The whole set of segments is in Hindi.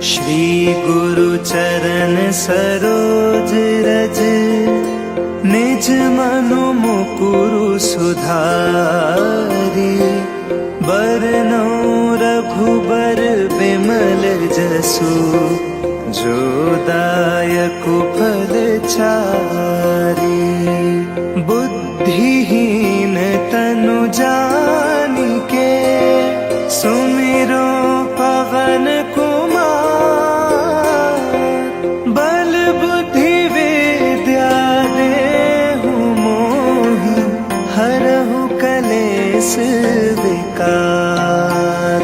श्री गुरु चरण सरोज रज, निज मनु मुकुरु सुधारी। बरनौ रघुबर बिमल जसु, जो दायक फल चारि। बुद्धिहीन तनु जानिके, सुमिरो पवन कुमार। बल बुद्धि विद्या देहु मोहि, हरहु कलेस विकार।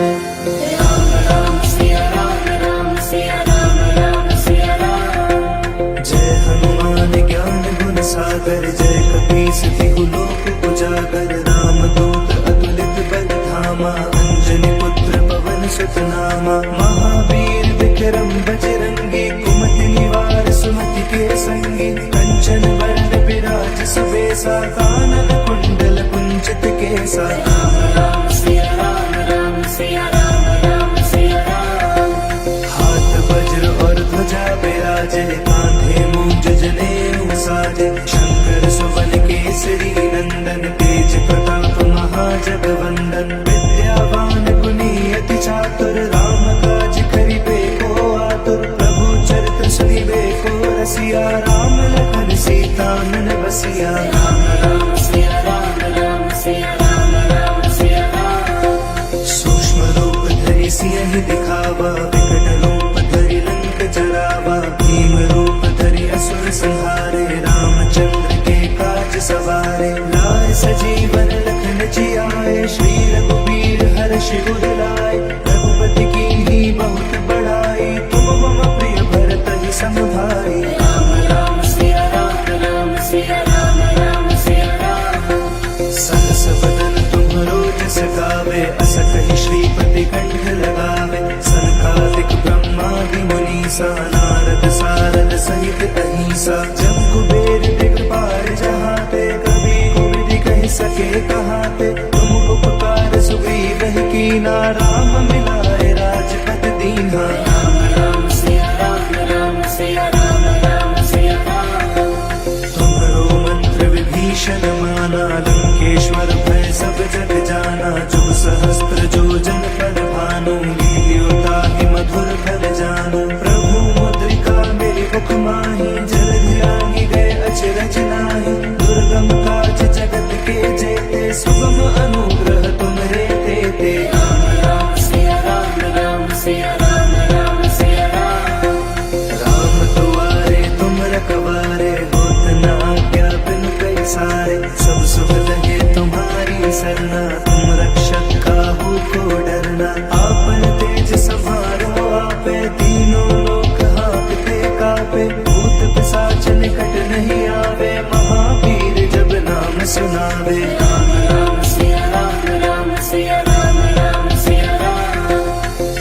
राम राम सिया राम, राम सिया राम, राम सिया राम। जय हनुमान ज्ञान गुण सागर, जय कपीस तिहु लोक उजागर। राम दूत अतुलित बल धामा, अंजनी पुत्र पवन सुत नामा। महावीर विक्रम बजरंगी, कुमति निवार सुमति के संगी। कंचन वरण विराज सुबेसा, कानन कुंडल कुंचित केसा। राम राम सिया राम, राम सिया राम, राम सिया राम। हाथ वज्र और ध्वजा विराजे, कांधे मूंज जनेऊ साजे। शंकर सुवन केसरी नंदन, तेज प्रताप महाजगवंदन। विद्यावान गुणी अति चातुर, राम काज करिबे को आतुर। प्रभु चरित्र सुनिबे को रसिया, राम लखन सीता मन बसिया। राम राम सिया राम, राम सिया राम, राम सिया राम। सूक्ष्म रूप धरि सियहि दिखावा, विकट रूप धरि लंक जरावा। भीम रूप धरि असुर संहारे, रामचंद्र के काज सवारे। लाए सजीवन लखन जियाए, श्री रघुबीर हर्षि उर लाए। रघुपति कीन्ही बहुत बड़ाई, तुम मम प्रिय भरत ही सम भाई। राम राम सिया राम, राम सिया राम, राम सिया राम। सहस बदन तुम्हरो जस गावे, अस कहि श्रीपति कंठ लगावे। सनकादिक ब्रह्मादि मुनीसा, नारद सारद सहित अहिसा। जब कुबेर दिगपाल जहाते, कबि कोविद कहि सके कहाते। तुम उपकार सुग्रीव ही कीना, राम मिलाए राजपद दीन्हा। राम राम सिया राम, राम सिया राम, राम सिया राम। तुम्हरो मंत्र विभीषण माना, लंकेश्वर भय सब जग जाना। जुग सहस्त्र जो जन पर भानु, लील्यो ताहि मधुर फल जानु। प्रभु मुद्रिका मेरि मुख माहि, जलधि लांघि गए अचरज नाहि। दुर्गम काज जगत के जेते, सुगम अनुग्रह तुम्हरे तेते। राम राम सिया राम, राम सिया राम, राम सिया राम। राम दुआरे तुम रखवारे, होत न आज्ञा बिनु पैसारे। सब सुख लगे तुम्हारी सरना, तुम रक्षक काहू को डरना। आपन तेज समारो आपे, तीनों लोक हाँकते कापे। भूत पिशाच निकट नहीं आवे, महावीर जब नाम सुनावे। राम राम सिया राम, राम सिया राम, राम सिया राम।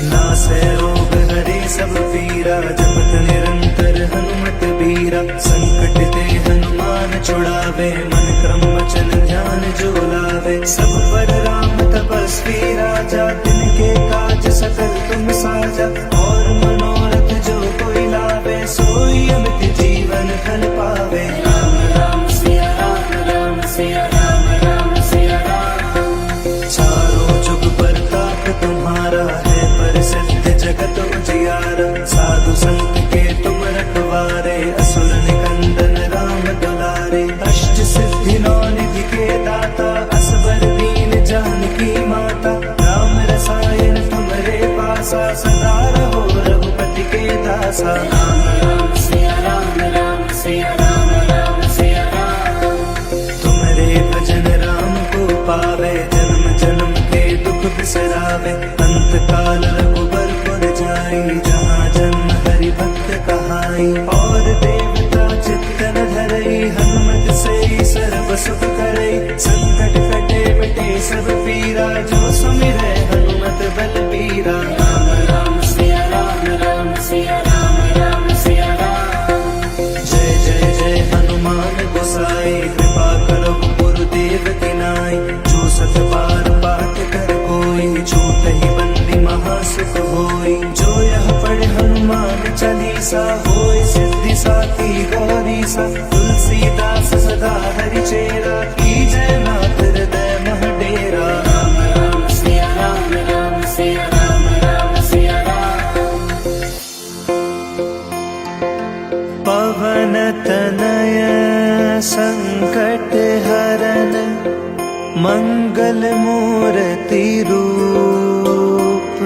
नासै रोग हरे सब पीरा, जपत निरंतर हनुमत बीरा। संकट ते हनुमान छुड़ावे, मन क्रम वचन ध्यान जो लावे। सब पर राम तपस्वी राजा, तिनके काज सकल तुम साजा। और मनोरथ जो कोई लावे, सोई अमित जीवन फल पावे। राम राम सिया राम, राम सिया राम, राम सिया राम। चारों जुग परताप तुम्हारा है, प्रसिद्ध जगत उजियारा। साधु संत के तुम रखवारे, असुर निकंदन राम दुलारे। अष्ट सिद्धि नौ निधि के दाता, असबर दीन जानकी माता। राम रसायन तुम्हरे पासा, सदा रहो रघुपति के दासा। राम राम सिया राम, राम सिया राम, राम सिया राम। तुम्हारे भजन राम को पावे, जन्म जन्म के दुख बिसरावे। अंत काल रघुबर पुर जाई, जहाँ जन्म हरि भक्त कहाई। और देवता चित्तन धरई, हनुमत से सर्व सुख करई। संकट कटे मिटे सब पीरा, जो सुमिरै हनुमत बल बीरा। राम राम सिया राम, राम सिया राम, राम सिया राम। जय जय जय हनुमान गोसाई, कृपा करो गुरुदेव की नाई। जो सत बार पाठ कर कोई, छूटहि बंदी महासुख होई। जो यह पढ़े हनुमान मूर्ति रूप,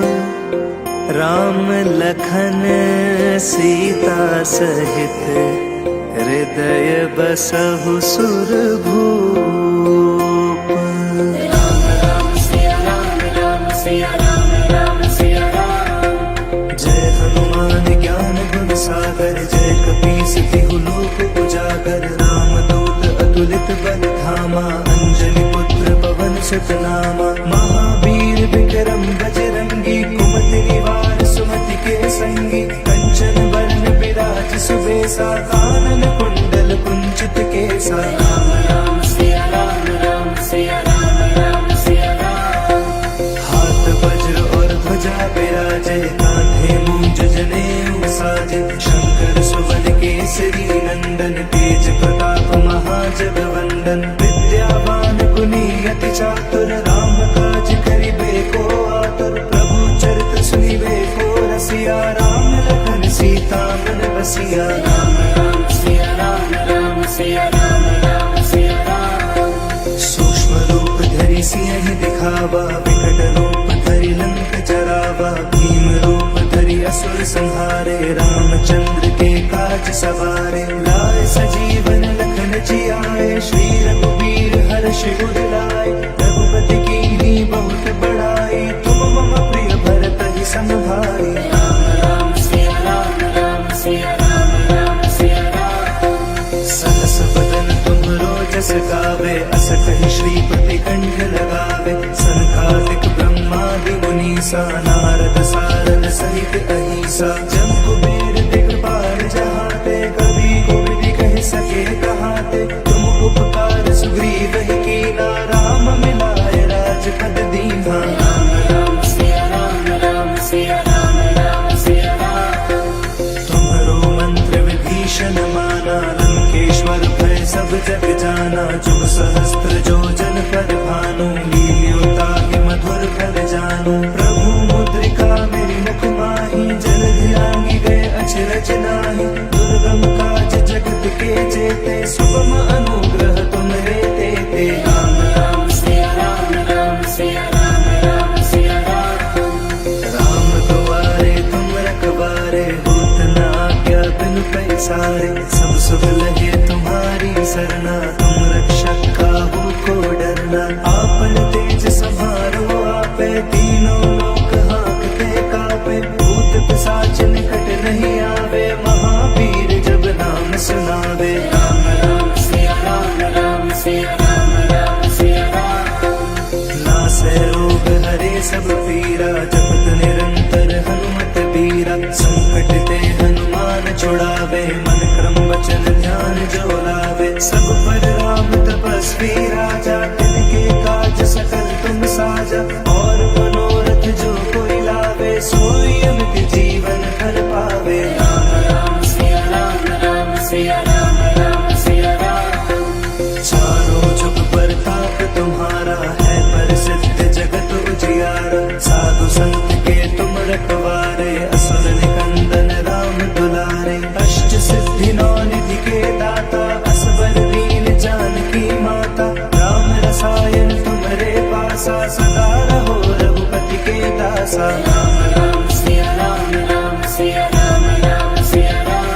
राम लखन सीता सहित, हृदय बसहु सुरभूप। राम राम सिया राम, राम सिया राम, राम सिया राम। जय हनुमान ज्ञान गुण सागर, जय कपीस तिहु लोक उजागर। राम दूत अतुलित बल धामा, अंजनी पुत्र पवन सुत नामा। महावीर विक्रम बजरंगी, कुमति निवार सुमति के संगी। कंचन वरण विराज सुबेसा, कानन कुंडल कुंचित केसा। राम राम सिया राम, राम सिया राम, राम सिया राम। हाथ वज्र और ध्वजा विराजे, कांधे मूंज जनेऊ साजे। शंकर सुवन केसरी नंदन, तेज प्रताप महाजगवंदन। विद्यावान गुणी अति चातुर, राम काज करिबे को आतुर। प्रभु चरित सुनिबे को रसिया, राम लखन सीता मन बसिया। राम राम सिया राम, राम सिया राम, राम सिया राम। सूक्ष्म रूप धरि सिंह दिखावा, विकट रूप धरि लंक जरावा। भीम रूप धरि असुर संहारे, रामचंद्र के काज सवारे। लाए सजीवन लखन जियाए, श्री रघुवीर हर्ष उर लाए। रघुपति कीन्ही बहुत बड़ाई, तुम मम प्रिय भरत ही संभाई। राम राम सिया राम, राम सिया राम, राम सिया राम। सहस बदन तुम्हरो जस गावे, अस कहि श्रीपति कंठ लगावे। सनकादिक ब्रह्मादि मुनीसा, नारद सारद सहित अहिसा। जब कुबेर दिगपाल जहाते, कवि कोविद कह सके कहाते। तुम उपकार सुग्रीव ही कीना, राम मिलाए राजपद दीन्हा। राम राम सिया राम, राम सिया राम, राम सिया राम। तुम्हरो मंत्र विभीषण माना, लंकेश्वर भय सब जग जाना। जुग सहस्त्र जो जन पर भानु, लील्योता ही मधुर फल जानु। प्रभु मुद्रिका मेरी मुख माही, जलधि लांघि गए अचरज नाही। दुर्गम काज जगत के जेते, सुगम अनुग्रह तुम्हरे तेते। राम राम सिया राम, राम सिया राम, राम सिया राम। राम दुआरे तुम रखवारे, होत न आज्ञा बिनु पैसारे। सब सुख लगे तुम्हारी सरना, तुम रक्षक काहू को डरना। आपन तेज समारो आपे, तीनों लोक हांकते कापे। भूत पिशाच निकट नहीं आवे, महावीर जब नाम सुनावे। राम राम सिया राम, राम सिया राम, राम सिया राम। नासै रोग हरे सब पीरा, जपत निरंतर हनुमत बीरा। संकट ते हनुमान छुड़ावे, मन क्रम वचन ध्यान जो लावे। सब पर राम तपस्वी राजा, तिनके काज सकल तुम साजा। और मनोरथ जो कोई लावे, सोई अमित जीवन फल पावे। राम राम सिया राम, राम सिया राम, राम सिया राम। चारों जुग परताप तुम्हारा, है प्रसिद्ध जगत उजियारा। साधु संत के तुम रखवारे, असुर निकंदन राम दुलारे। अष्ट सिद्धि नौ निधि के दाता, असबर दीन जानकी माता। राम रसायन तुम्हारे पासा, सदा रहो रघुपति के दासा। राम राम सिया राम, राम सिया राम, राम सिया राम।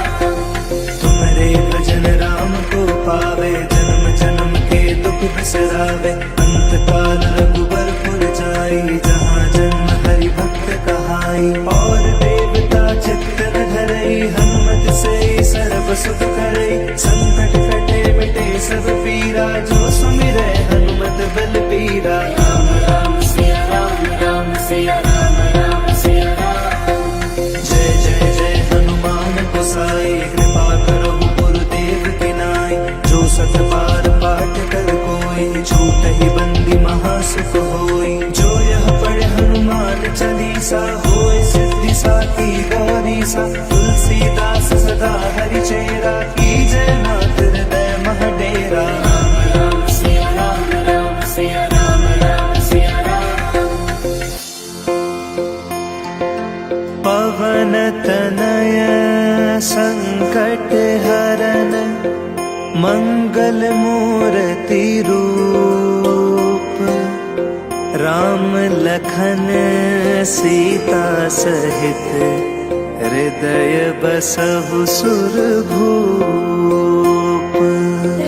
तुम्हारे भजन राम को पावे, जन्म जन्म के दुख बिसरावे। अंत काल रघुबर पुर जाई, जहाँ जन्म हरि भक्त कहाई। और देवता चित्त न धरई, हनुमत से सर्व सुख करई। संकट कटे मिटे सब पीरा, जो सुमिरै हनुमत बल पीरा। राम राम सिया राम, राम सिया राम, राम सिया राम। जय जय जय हनुमान गोसाई, कृपा करो गुरुदेव की नाई। जो सत बार पाठ कर कोई, छूट ही बंदी महासुख होई। जो यह पढ़े हनुमान चालीसा, होय सिद्धि साखी गौरीसा। तुलसीदास सदा हरि चेरा, कीजय नाथ हृदय महडेरा। राम राम सिया राम, राम सिया राम, राम सिया राम। पवन तनय संकट हरन, मंगल मूर्ति रूप। राम लखन सीता सहित हृदय बसहु सुरभूप।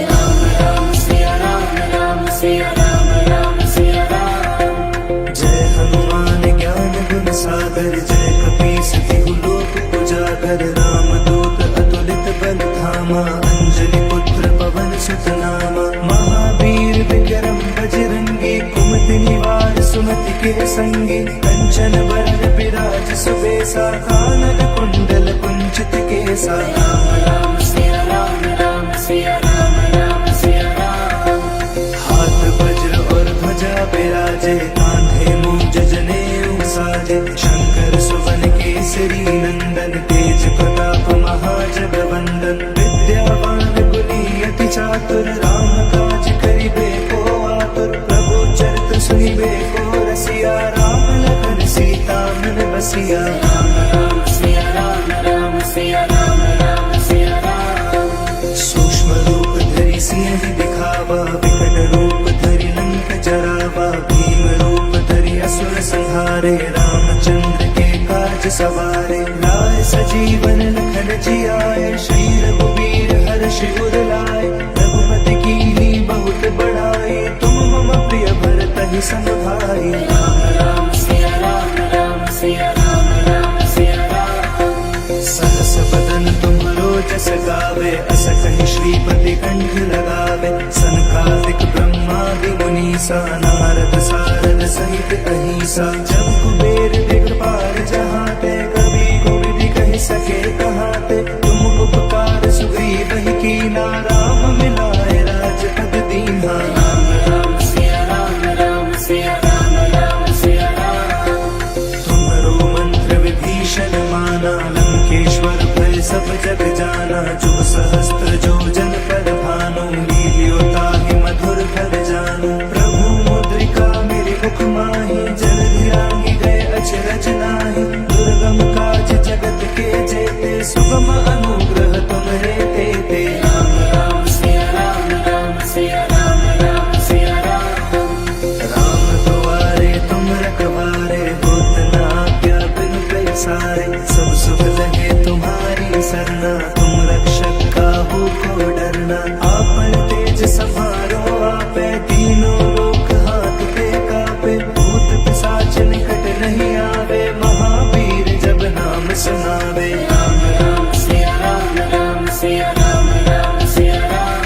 राम राम सिया राम, राम सिया राम, राम सिया राम। जय हनुमान ज्ञान गुण सागर, जय कपीस तिहु लोक उजागर। राम दूत अतुलित बल धामा, अंजलि पुत्र पवन सुत नामा। महावीर विक्रम बजरंगी, कुमति निवार सुमति के संगी। कंचन वरण विराज सुबेसा, कानन कुंडल कुंचित केसा। राम राम सिया राम, राम सिया राम, राम सिया राम। हाथ वज्र और ध्वजा विराजे, कांधे मूंज जनेऊ साजे। शंकर सुवन केसरी नंदन, तेज प्रताप महाजगवंदन। विद्यावान गुणी अति चातुर, राम काज करिबे को आतुर। प्रभु चरित सुनिबे को रसिया, राम लखन सीता मन बसिया। राम राम सिया राम, राम सिया राम, राम सिया राम। सूक्ष्म रूप धरि सिंह दिखावा, विकट रूप धरि लंक जरावा। भीम रूप धरि असुर संहारे, रामचंद्र के काज सवारे। लाए सजीवन लखन जियाए, श्री रघुवीर हर्षि उर लाए। रघुपति कीन्ही बहुत बड़ाई, तुम मम प्रिय भरतहि सम भाई। राम राम सिया राम, राम सिया राम, राम सिया राम। सहस बदन तुम्हरो जस गावे, अस कहि श्रीपति कंठ लगावे। सनकादिक ब्रह्मादि मुनीसा, नारद सारद सहित अहिसा। जब कुबेर दिगपाल जहाते, कवि कोविद कहि सके कहाते। तुम उपकार सुग्रीव ही कीना, राम मिलाए राजपद दीन्हा। राम राम सिया राम, राम सिया राम, राम सिया राम। तुम्हरो मंत्र विभीषण माना, लंकेश्वर भय सब जग जाना। जुग सहस्त्र जो जन पर भानु, लील्यो ताहि मधुर फल जानु। प्रभु मुद्रिका मेरे मुख माहि, जलधि लांघि गए अचरज नाहि। दुर्गम काज जगत के जेते, सुगम अनुग्रह तुम्हरे तेते। राम राम सिया राम, राम सिया राम, राम सिया राम। राम द्वारे तुम रखवारे, होत न आज्ञा बिनु पैसारे। सब सुख लगे तुम्हारी सरना, तुम रक्षक काहू को डरना। आपन तेज समारो आपे, तीनों लोक हाथ पे कापे। भूत पिशाच निकट नहीं आवे, महावीर जब नाम सुनावे। राम राम सिया राम, राम सिया राम, राम सिया राम।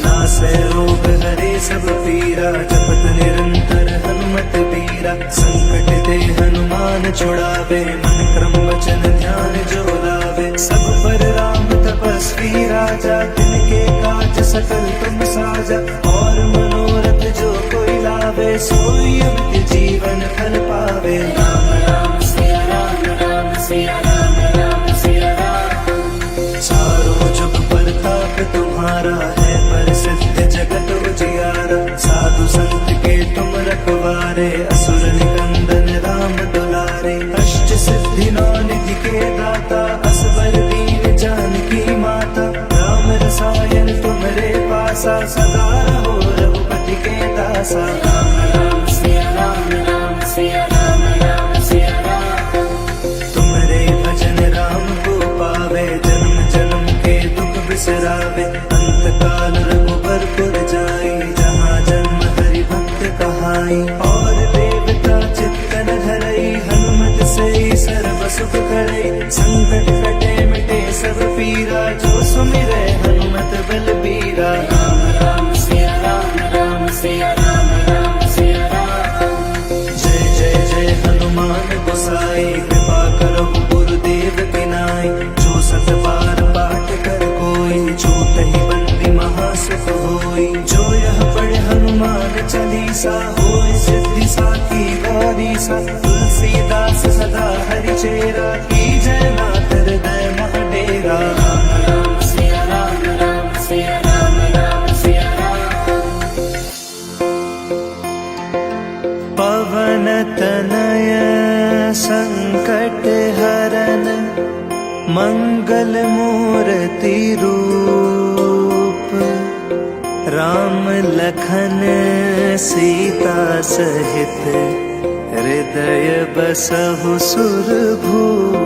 नासै रोग हरे सब पीरा, जपत निरंतर हनुमत बीरा। संकट ते हनुमान छुड़ावे, मन क्रम वचन ध्यान जो लावे। सब पर राम तपस्वी राजा, तिनके काज सकल तुम साजा। और मनोरथ जो कोई लावे, सोई अमित जीवन फल पावे। राम राम सिया राम, राम सिया राम, राम सिया राम। चारों जुग परताप तुम्हारा है, प्रसिद्ध जगत उजियारा। साधु संत के तुम रखवारे, असुर निकंदन राम दुलारे। अष्ट सिद्धि नौ निधि के दाता, असबर दीन जानकी माता। राम रसायन तुम्हरे पासा, सदा रहो रघुपति के दासा। राम राम सिया राम, राम सिया राम, राम सिया राम। तुम्हारे भजन राम को पावे, जन्म जन्म के दुख बिसरावे। अंत काल रघुबर पुर जाई, जहाँ जन्म हरि भक्त कहाई। और देवता चित्तन धरई, हनुमत से सर्व सुख करई। संकट कटे मिटे सब पीरा, जो सुमिरै हनुमत बलबीरा। राम राम सिया राम, राम सिया राम, राम सिया राम। जय जय जय हनुमान गोसाई, कृपा करो गुरुदेव की नाई। जो सत बार पाठ कर कोई, छूटहि बंदी महासुख होई। जो यह पढ़े हनुमान चालीसा, होय सिद्धि साखी गौरीसा। तुलसीदास सदा हरि चेरा, की जय नाथ हृदय महडेरा। राम राम सिया राम, राम सिया राम, राम सिया राम। पवन तनय संकट हरन, मंगल मूर्ति रूप। राम लखन सीता सहित हृदय बसहु सुरभूप।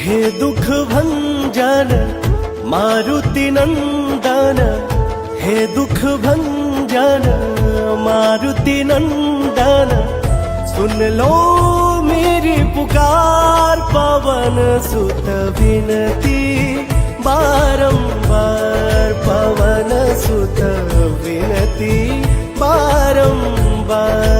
हे दुख भंजन मारुति नंदन, हे दुख भंजन मारुति नंदन, सुन लो मेरी पुकार पवन सुत विनती बारंबार, पवन सुत विनती बारंबार।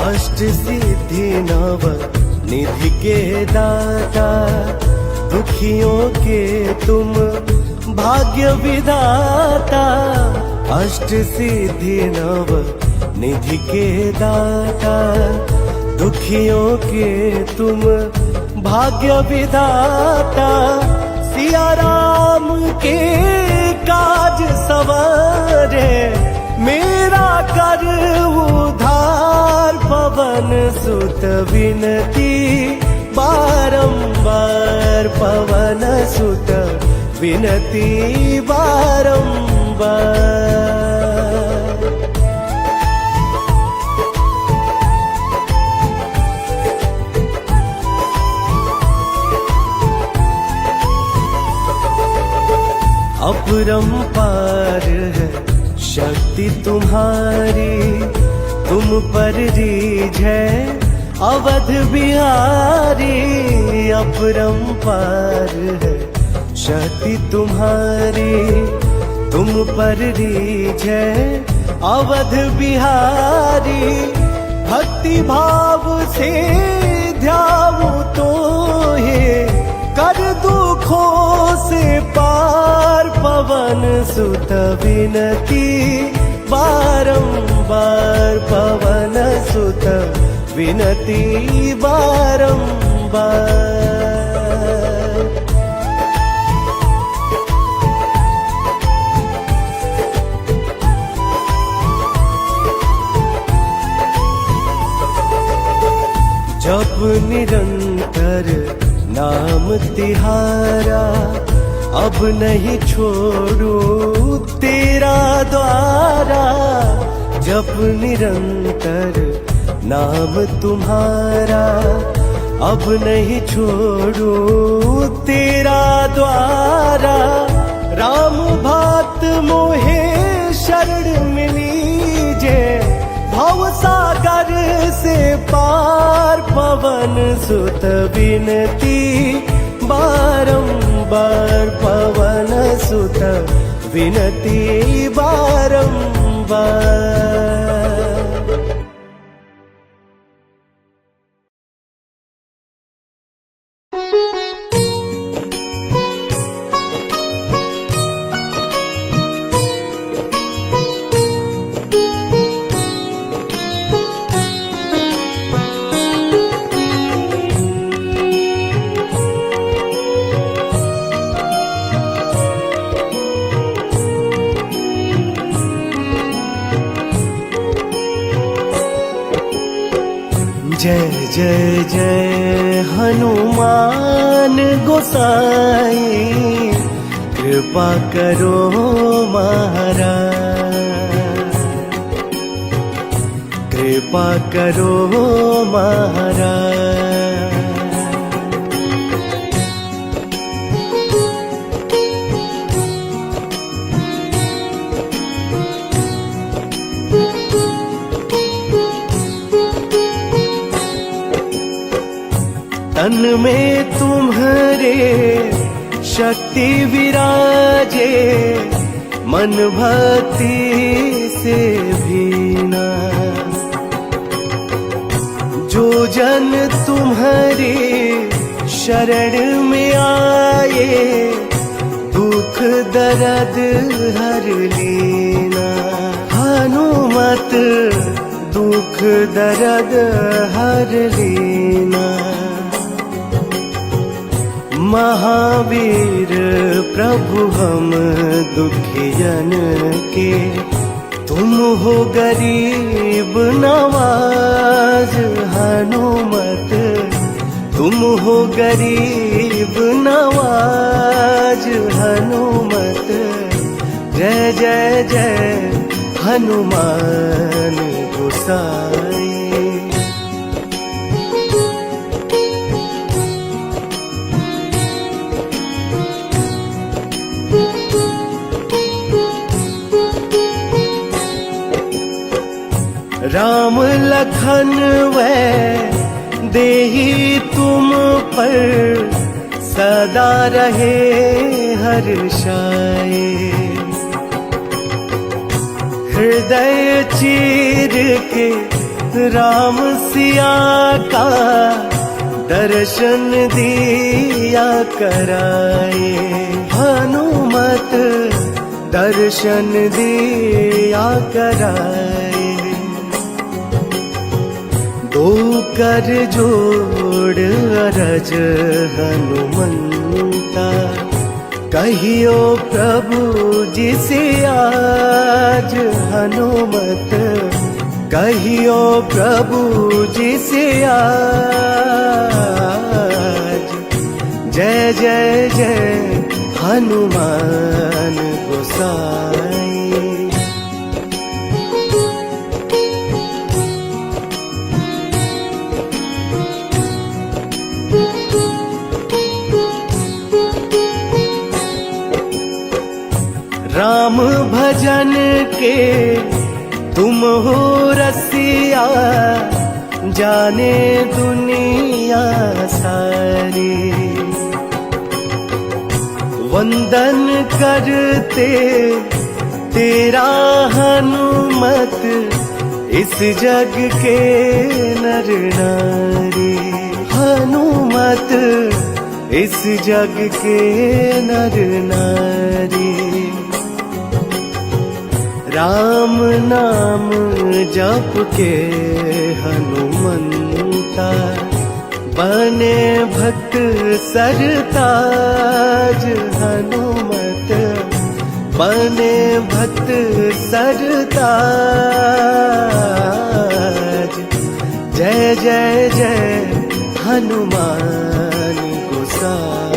अष्ट सिद्धि नव निधि के दाता, दुखियों के तुम भाग्य विधाता। अष्ट सिद्धि नव निधि के दाता, दुखियों के तुम भाग्य विधाता। सिया राम के काज सवारे, मेरा कर उधार पवन सुत विनती बारंबार, पवन सुत विनती बारंबार। अपरंपार है शक्ति तुम्हारी, तुम पर रीझ है अवध बिहारी। अपरंपार है शक्ति तुम्हारी, तुम पर रीझ है अवध बिहारी। भक्ति भाव से ध्याऊ तो है, कर दुखों से पार पवन सुत विनती बारंबार, पवन सुत विनती बारंबार। जप निरंतर नाम तिहारा, अब नहीं छोड़ू तेरा द्वारा। जप निरंतर नाम तुम्हारा, अब नहीं छोड़ू तेरा द्वारा। राम भात मोहे शरण मिली जे, भव सागर से पार पवन सुत विनती बारंबार, पवन सुत विनती बारंबार। जय जय जय हनुमान गोसाई, कृपा करो महाराज, कृपा करो महाराज। तन में तुम्हारे शक्ति विराजे, मन भक्ति से भीना। जो जन तुम्हारे शरण में आए, दूर दुख दर्द हर लेना। हनुमत दुख दर्द हर लेना। महावीर प्रभु हम दुखियन के, तुम हो गरीब नवाज। हनुमत तुम हो गरीब नवाज। हनुमत जय जय जय हनुमान गोसाई। राम लखन वै देही तुम पर, सदा रहे हर्षाए। हृदय चीर के राम सिया का, दर्शन दिया कराए। हनुमत दर्शन दिया कराए। दो कर जोड़ अरज हनुमंता, कहियो प्रभु जिसे आज। हनुमत कहियो प्रभु जिसे आज। जय जय जय हनुमान गोसाई। राम भजन के तुम हो रसिया, जाने दुनिया सारी। वंदन करते तेरा हनुमत, इस जग के नर नारी। हनुमत इस जग के नर नारी। राम नाम जप के हनुमंता, बने भक्त सरताज। हनुमत बने भक्त सरताज। जय जय जय हनुमान गोसाई।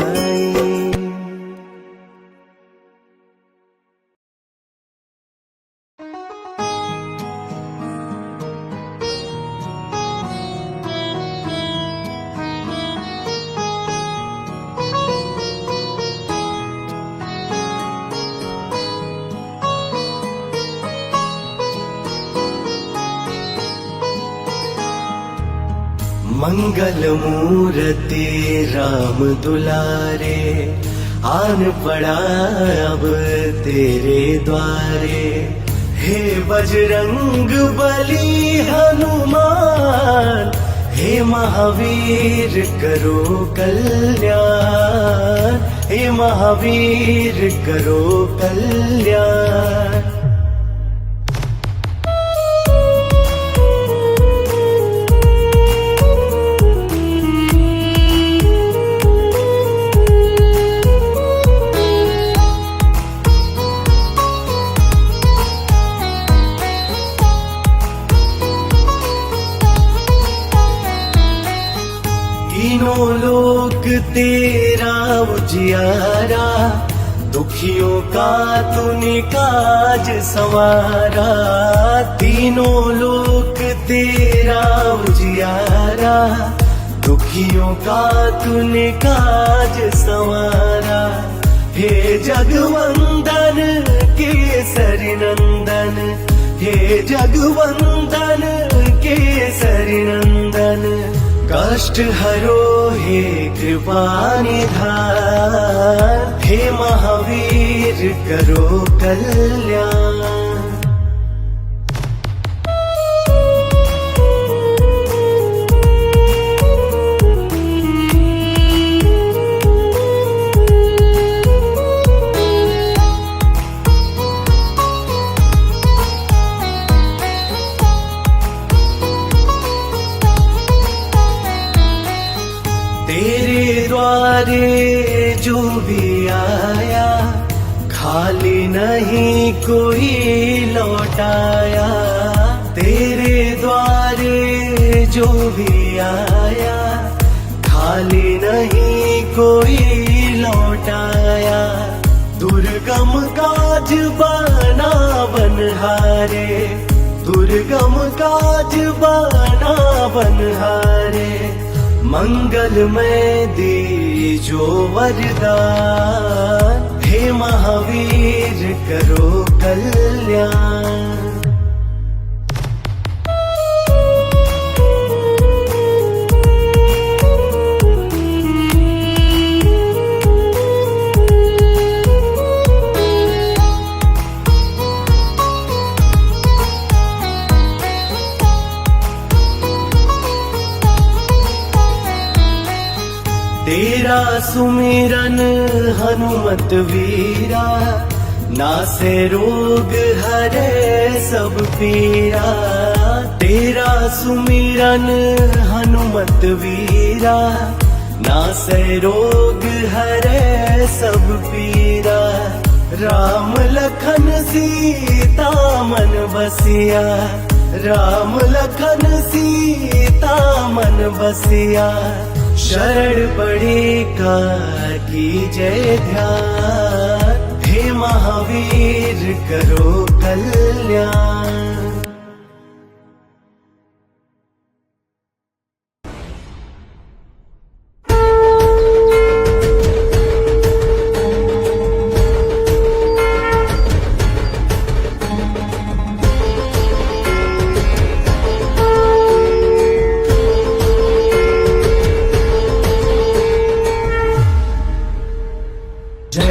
मंगल मूर्ति राम दुलारे, आन पड़ा अब तेरे द्वारे। हे बजरंग बली हनुमान, हे महावीर करो कल्याण। हे महावीर करो कल्याण। तीनों लोक तेरा उजियारा, दुखियों का तूने काज संवारा। तीनों लोक तेरा उजियारा, दुखियों का तूने काज संवारा। हे जगवंदन केसरी नंदन, हे जगवंदन केसरी नंदन। कष्ट हरो हे कृपा निधान, हे महावीर करो कल्याण। द्वारे जो भी आया खाली नहीं कोई लौटाया। तेरे द्वारे जो भी आया खाली नहीं कोई लौटाया। दुर्गम काज बना बनहारे, दुर्गम काज बना बनहारे। मंगलमय दीजो वरदान, हे महावीर करो कल्याण। तेरा सुमिरन हनुमत वीरा, नासे रोग हरे सब पीरा। तेरा सुमिरन हनुमत वीरा, नासे रोग हरे सब पीरा। राम लखन सीता मन बसिया, राम लखन सीता मन बसिया। शरण पड़े का कीजय ध्यान, हे महावीर करो कल्याण।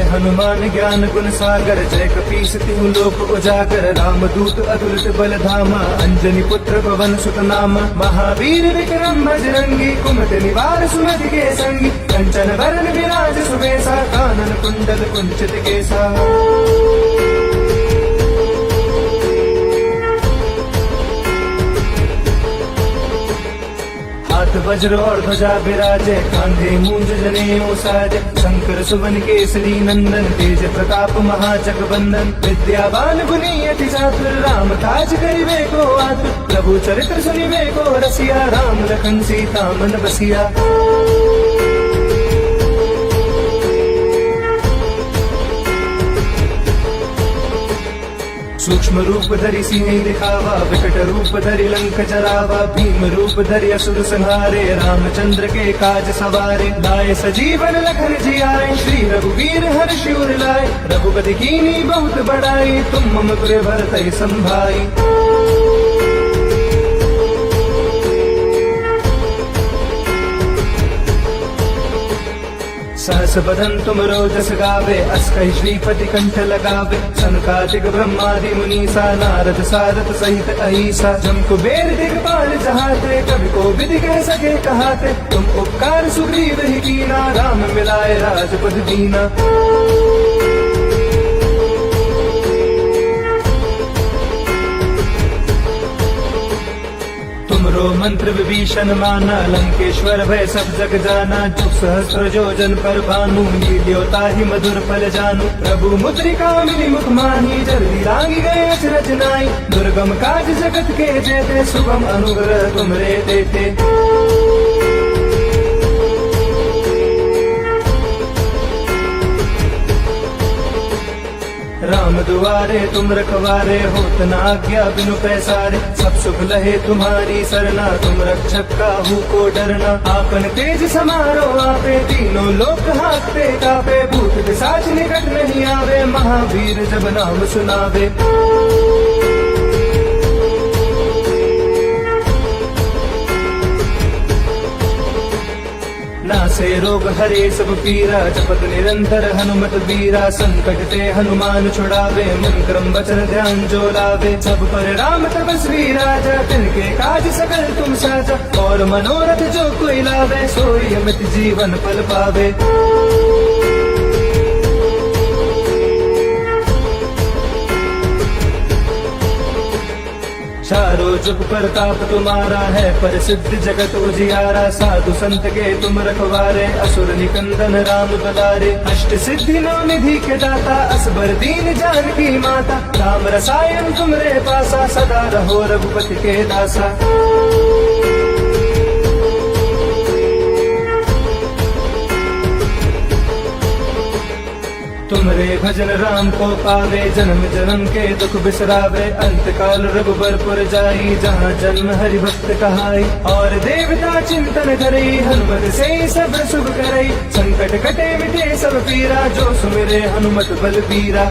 हनुमान ज्ञान गुण सागर, जय कपीस तिहु लोक उजागर। रामदूत अतुलित बल धामा, अंजनी पुत्र पवन सुत नामा। महावीर विक्रम बजरंगी, कुमति निवार सुमति के संगी। कंचन वरण विराज सुबेसा, कानन कुंडल कुंचित केसा। हाथ वज्र और ध्वजा विराजे, कांधे मूंज जनेऊ साजे। शंकर सुवन केसरी नंदन, तेज प्रताप महाजगवंदन। विद्यावान गुणी अति चातुर, राम काज करिबे को आतुर। प्रभु चरित्र सुनिबे को रसिया, राम लखन सीता मन बसिया। सूक्ष्म रूप धरि सिंह दिखावा, विकट रूप धरि लंक जरावा। भीम रूप धरि असुर संहारे, रामचंद्र के काज सवारे। लाए सजीवन लखन जियाए, श्री रघुवीर हर्षि उर लाए। रघुपति कीनी बहुत बड़ाई, तुम मम पुर भरतहि संभाई। सहस बदन तुम रोजस गावे, अस कहि श्रीपति कंठ लगावे। सनकादिक ब्रह्मादि मुनीसा, नारद सारद सहित अहिसा। जम कुबेर दिगपाल जहाते, कवि को विधि कह सके कहाते। तुम उपकार सुग्रीव ही कीना, राम मिलाए राजपद दीना। तुमरो मंत्र विभीषण माना, लंकेश्वर भय सब जग जाना। जुग सहस्त्र जोजन पर भानु, लील्योता ही मधुर फल जानू। प्रभु मुद्रिका मिली मुख माही, जल्दी लागी गए अचरज नाई। दुर्गम काज जगत के जेते, सुगम अनुग्रह तुमरे देते। राम दुआरे तुम रखवारे, होत न आज्ञा बिनु पैसारे। सब सुख लहे तुम्हारी सरना, तुम रक्षक काहू को डरना। आपन तेज समारो आपे, तीनों लोक हाकते कापे। भूत पिशाच निकट नहीं आवे, महावीर जब नाम सुनावे। नासे रोग हरे सब पीरा, जपत निरंतर हनुमत वीरा। संकट ते हनुमान छुड़ावे, मन क्रम वचन ध्यान जो लावे। सब पर राम तपस्वी राजा, तिनके काज सकल तुम साजा। और मनोरथ जो कोई लावे, सोई अमित जीवन फल पावे। चारों जुग प्रताप तुम्हारा है, प्रसिद्ध जगत उजियारा। साधु संत के तुम रखवारे, असुर निकंदन राम दुलारे। अष्ट सिद्धि नौ निधि के दाता, असबर दीन जानकी माता। राम रसायन तुमरे पासा, सदा रहो रघुपति के दासा। तुमरे भजन राम को पावे, जन्म जन्म के दुख बिसरावे। अंत काल रघुबरपुर जाई, जहाँ जन्म हरि भक्त कहाई। और देवता चिंतन करई, हनुमत से सब शुभ करई। संकट कटे मिटे सब पीरा, जो सुमिरे हनुमत बलबीरा।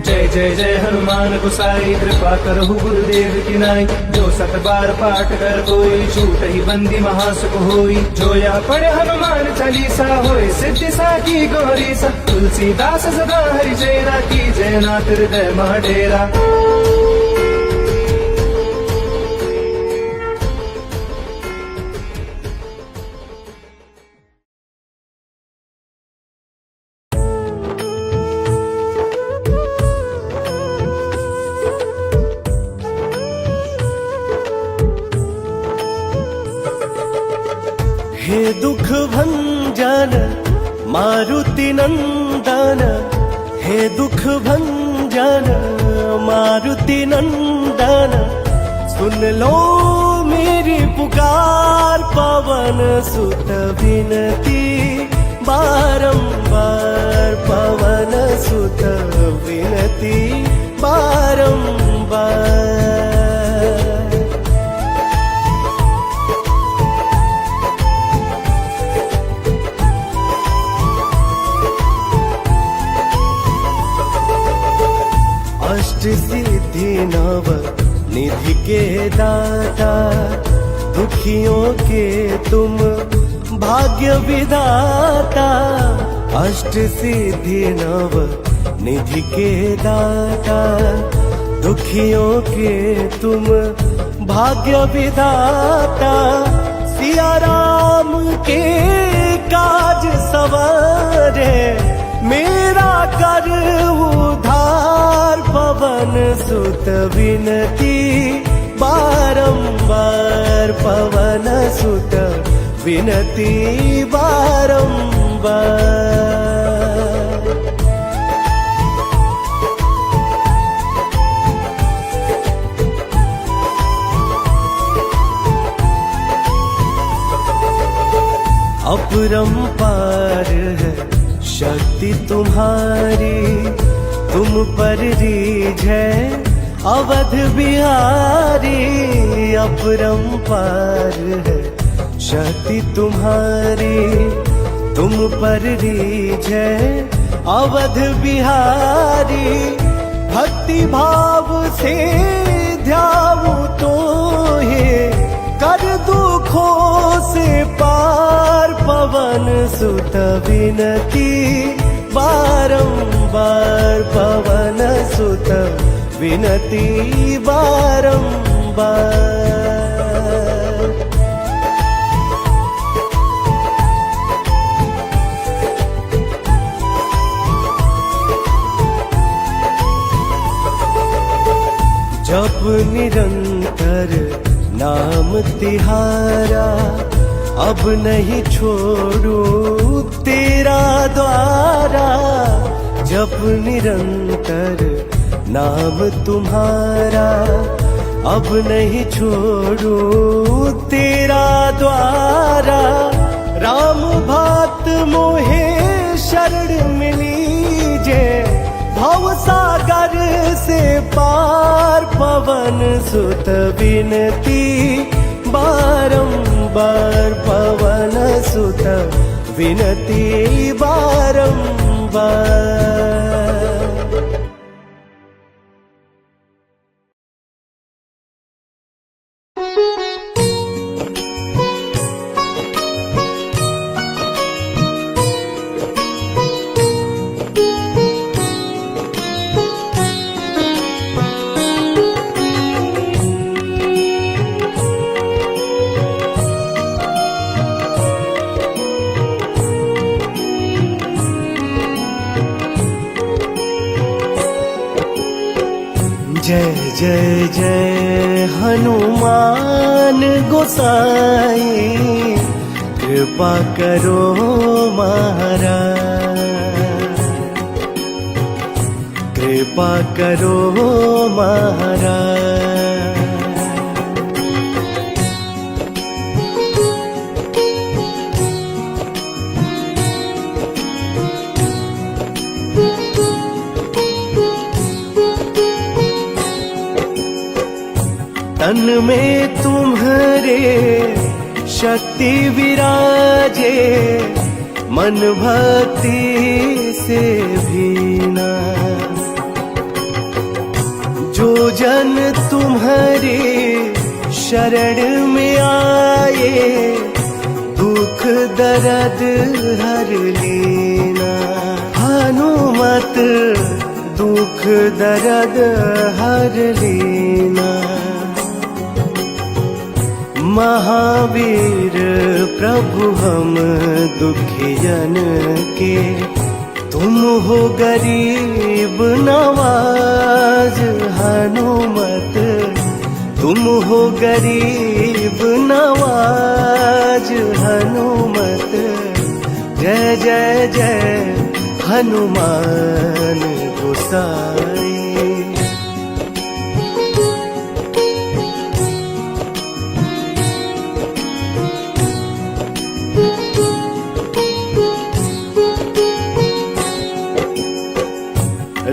जय जय जय हनुमान गोसाई, कृपा करहु गुरुदेव की नाई। जो सत बार पाठ कर कोई, छूट ही बंदी महासुख होई। जो या पढ़े हनुमान चालीसा, होय सिद्धि साकी गौरी सा। तुलसीदास सदा हरि चेरा, की जय नाथ हृदय मह डेरा। हे दुख भंजन मारुति नंदन, हे दुख भंजन मारुति नंदन। सुन लो मेरी पुकार, पवन सुत विनती बारंबार। पवन सुत विनती बारंबार। अष्ट सिद्धि नव निधि के दाता, दुखियों के तुम भाग्य विधाता। अष्ट सिद्धि नव निधि के दाता, दुखियों के तुम भाग्य विधाता। सिया राम के काज सवारे, मेरा कर उधार। पवन सुत विनती बारंबार, पवन सुत विनती बारंबार। अपरंपार है शक्ति तुम्हारी, तुम पर रीझ है अवध बिहारी। अपरंपार है शक्ति तुम्हारी, तुम पर रीझ है अवध बिहारी। भक्ति भाव से ध्याऊ तो है, कर दुखों से पार। पवन सुत विनती बारंबार, पवन सुत विनती बारंबार। जप निरंतर नाम तिहारा, अब नहीं छोड़ू तेरा द्वारा। जप निरंतर नाम तुम्हारा, अब नहीं छोड़ू तेरा द्वारा। राम भात मोहे शरण मिली जे, भव सागर से पार। पवन सुत विनती बारंबार, पवन सुत विनती बारंबार। जय जय जय हनुमान गोसाई, कृपा करो महाराज, कृपा करो महाराज। तन में तुम्हारे शक्ति विराजे, मन भक्ति से भीना। जो जन तुम्हारे शरण में आए, दुख दर्द हर लेना। हनुमत दुख दर्द हर लेना। महावीर प्रभु हम दुखियन के, तुम हो गरीब नवाज। हनुमत तुम हो गरीब नवाज। हनुमत जय जय जय हनुमान गोसाई।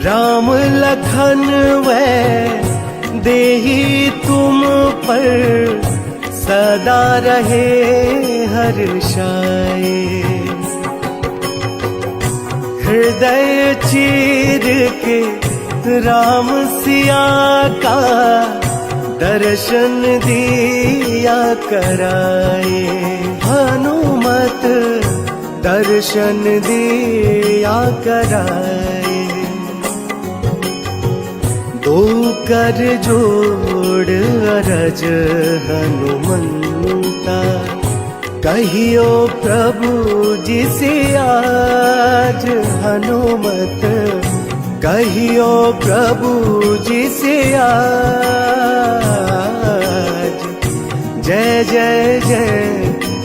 राम लखन वै देही तुम पर, सदा रहे हर्षाए। हृदय चीर के राम सिया का, दर्शन दिया कराए। हनुमत दर्शन दिया कराए। दो कर जोड़ अरज हनुमंता, कहियो प्रभु जी से आज। हनुमत कहियो प्रभु जी से आज। जय जय जय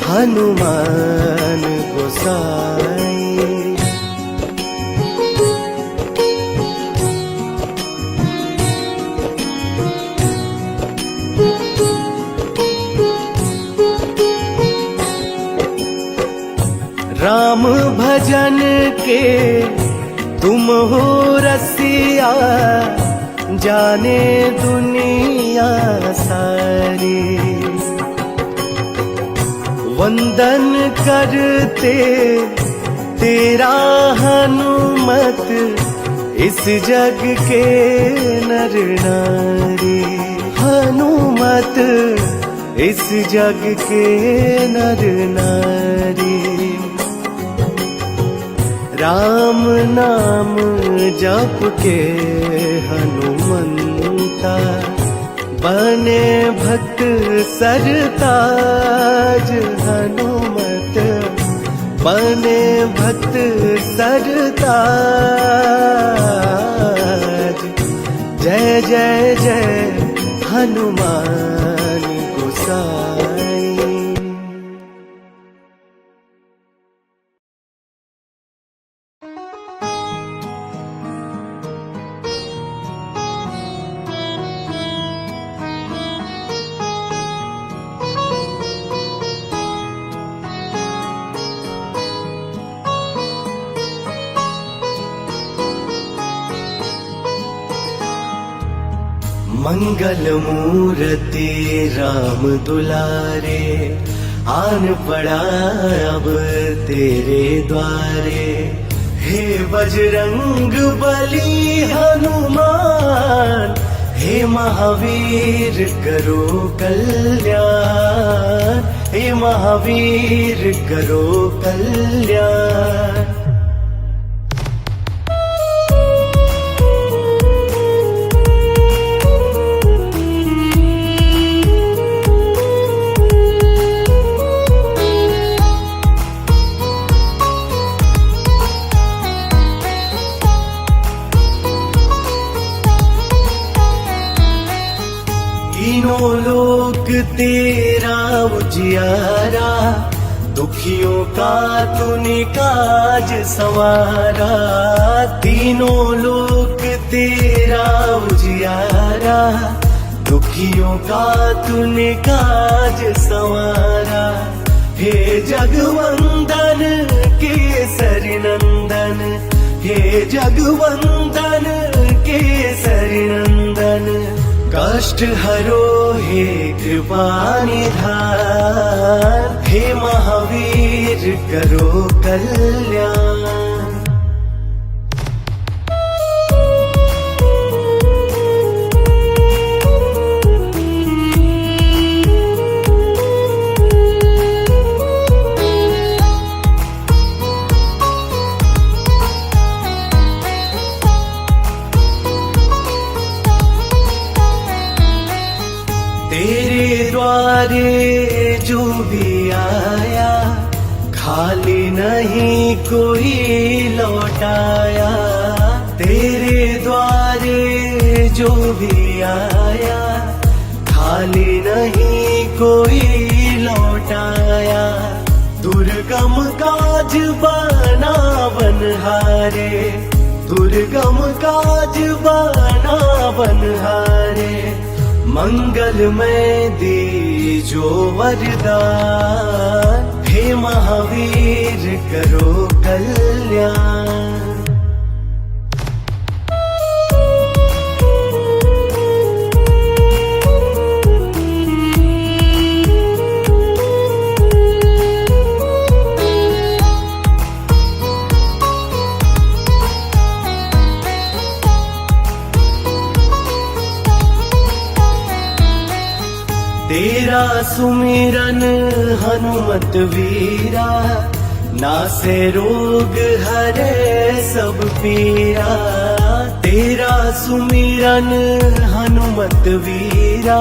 हनुमान गोसाई। राम भजन के तुम हो रसिया, जाने दुनिया सारी। वंदन करते तेरा हनुमत, इस जग के नर नारी। हनुमत इस जग के नर नारी। राम नाम जप के हनुमंता, बने भक्त सरताज। हनुमत बने भक्त सरताज। जय जय जय हनुमान गोसाई। मंगल मूर्ति राम दुलारे, आन पड़ा अब तेरे द्वारे। हे बजरंग बली हनुमान, हे महावीर करो कल्याण। हे महावीर करो कल्याण। तीनों लोक तेरा उजियारा, दुखियों का तूने काज संवारा। तीनों लोक तेरा उजियारा, दुखियों का तूने काज संवारा। हे जगवंदन केसरी नंदन, हे जगवंदन केसरी नंदन, कष्ट हरो हे कृपा निधान। हे महावीर करो कल्याण। तेरे द्वारे जो भी आया, खाली नहीं कोई लौटाया। तेरे द्वारे जो भी आया, खाली नहीं कोई लौटाया। दुर्गम काज बना बनहारे, दुर्गम काज बना बनहारे। मंगलमय दीजो वरदान, हे महावीर करो कल्याण। तेरा सुमिरन हनुमत वीरा, नासे रोग हरे सब पीरा। तेरा सुमिरन हनुमत वीरा,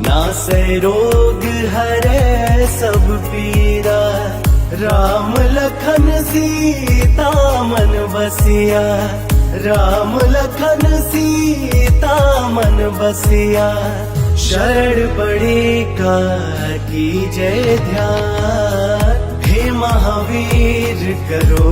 नासे रोग हरे सब पीरा। राम लखन सीता मन बसिया, राम लखन सीता मन बसिया। शरण पड़े का कीजय ध्यान, हे महावीर करो